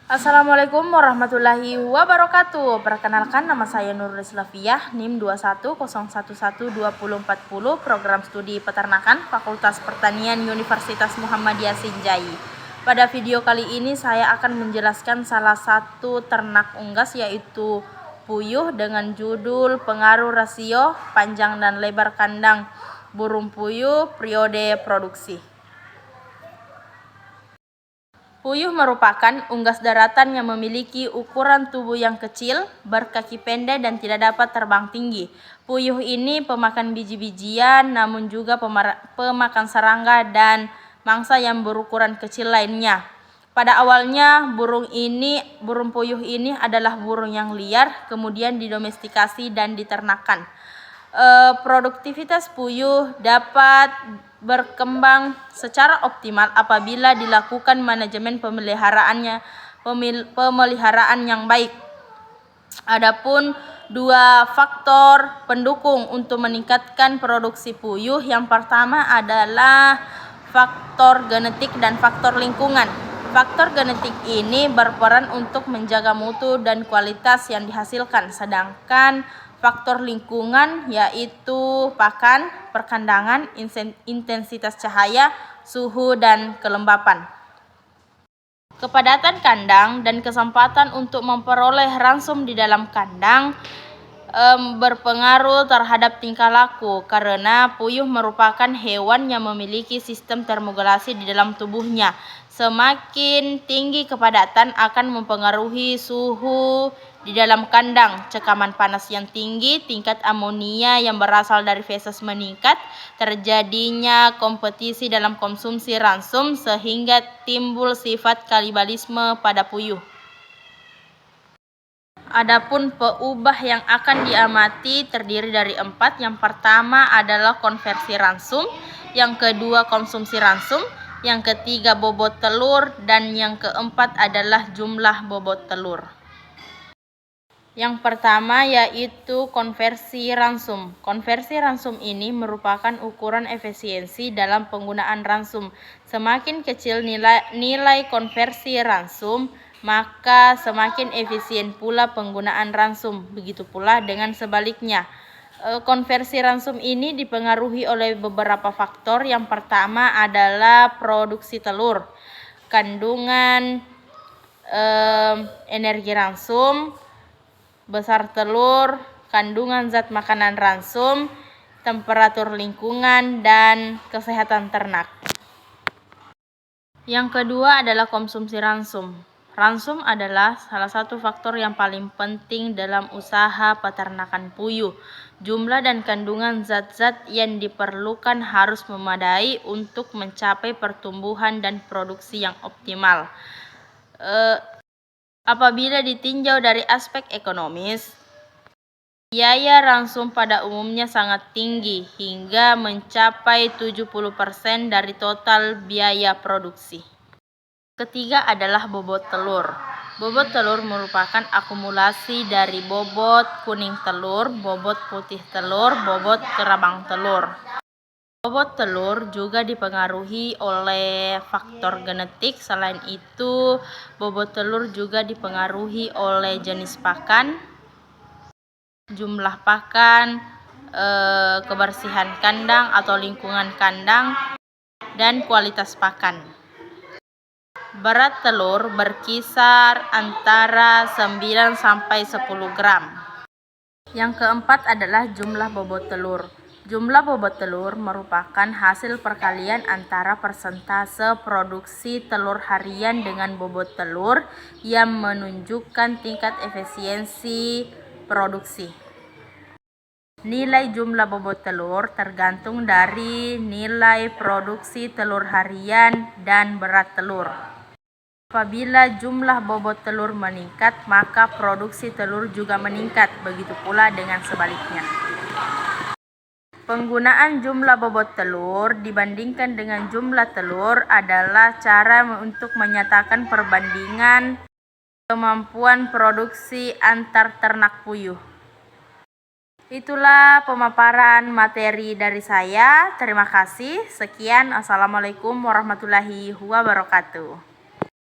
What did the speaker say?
Assalamualaikum warahmatullahi wabarakatuh. Perkenalkan, nama saya Nurul Islafiyah, NIM 2101112040, program studi peternakan Fakultas Pertanian Universitas Muhammadiyah Sinjai. Pada video kali ini saya akan menjelaskan salah satu ternak unggas, yaitu puyuh, dengan judul pengaruh rasio panjang dan lebar kandang burung puyuh periode produksi. Puyuh merupakan unggas daratan yang memiliki ukuran tubuh yang kecil, berkaki pendek, dan tidak dapat terbang tinggi. Puyuh ini pemakan biji-bijian, namun juga pemakan serangga dan mangsa yang berukuran kecil lainnya. Pada awalnya, burung puyuh ini adalah burung yang liar, kemudian didomestikasi dan diternakan. Produktivitas puyuh dapat berkembang secara optimal apabila dilakukan manajemen pemeliharaan yang baik. Adapun dua faktor pendukung untuk meningkatkan produksi puyuh. Yang pertama adalah faktor genetik dan faktor lingkungan. Faktor genetik ini berperan untuk menjaga mutu dan kualitas yang dihasilkan, sedangkan faktor lingkungan yaitu pakan, perkandangan, intensitas cahaya, suhu, dan kelembapan. Kepadatan kandang dan kesempatan untuk memperoleh ransum di dalam kandang berpengaruh terhadap tingkah laku, karena puyuh merupakan hewan yang memiliki sistem termogulasi di dalam tubuhnya. Semakin tinggi kepadatan akan mempengaruhi suhu di dalam kandang. Cekaman panas yang tinggi, tingkat amonia yang berasal dari feses meningkat, terjadinya kompetisi dalam konsumsi ransum sehingga timbul sifat kanibalisme pada puyuh. Adapun peubah yang akan diamati terdiri dari 4. Yang pertama adalah konversi ransum, yang kedua konsumsi ransum, yang ketiga bobot telur, dan yang keempat adalah jumlah bobot telur. Yang pertama yaitu konversi ransum. Konversi ransum ini merupakan ukuran efisiensi dalam penggunaan ransum. Semakin kecil nilai konversi ransum, maka semakin efisien pula penggunaan ransum. Begitu pula dengan sebaliknya. Konversi ransum ini dipengaruhi oleh beberapa faktor. Yang pertama adalah produksi telur, kandungan energi ransum, besar telur, kandungan zat makanan ransum, temperatur lingkungan, dan kesehatan ternak. Yang kedua adalah konsumsi ransum. Ransum adalah salah satu faktor yang paling penting dalam usaha peternakan puyuh. Jumlah dan kandungan zat-zat yang diperlukan harus memadai untuk mencapai pertumbuhan dan produksi yang optimal. Apabila ditinjau dari aspek ekonomis, biaya ransum pada umumnya sangat tinggi, hingga mencapai 70% dari total biaya produksi. Ketiga adalah bobot telur. Bobot telur merupakan akumulasi dari bobot kuning telur, bobot putih telur, bobot kerabang telur. Bobot telur juga dipengaruhi oleh faktor genetik. Selain itu, bobot telur juga dipengaruhi oleh jenis pakan, jumlah pakan, kebersihan kandang atau lingkungan kandang, dan kualitas pakan. Berat telur berkisar antara 9 sampai 10 gram. Yang keempat adalah jumlah bobot telur. Jumlah bobot telur merupakan hasil perkalian antara persentase produksi telur harian dengan bobot telur yang menunjukkan tingkat efisiensi produksi. Nilai jumlah bobot telur tergantung dari nilai produksi telur harian dan berat telur. Apabila jumlah bobot telur meningkat, maka produksi telur juga meningkat. Begitu pula dengan sebaliknya. Penggunaan jumlah bobot telur dibandingkan dengan jumlah telur adalah cara untuk menyatakan perbandingan kemampuan produksi antar ternak puyuh. Itulah pemaparan materi dari saya. Terima kasih. Sekian. Assalamualaikum warahmatullahi wabarakatuh.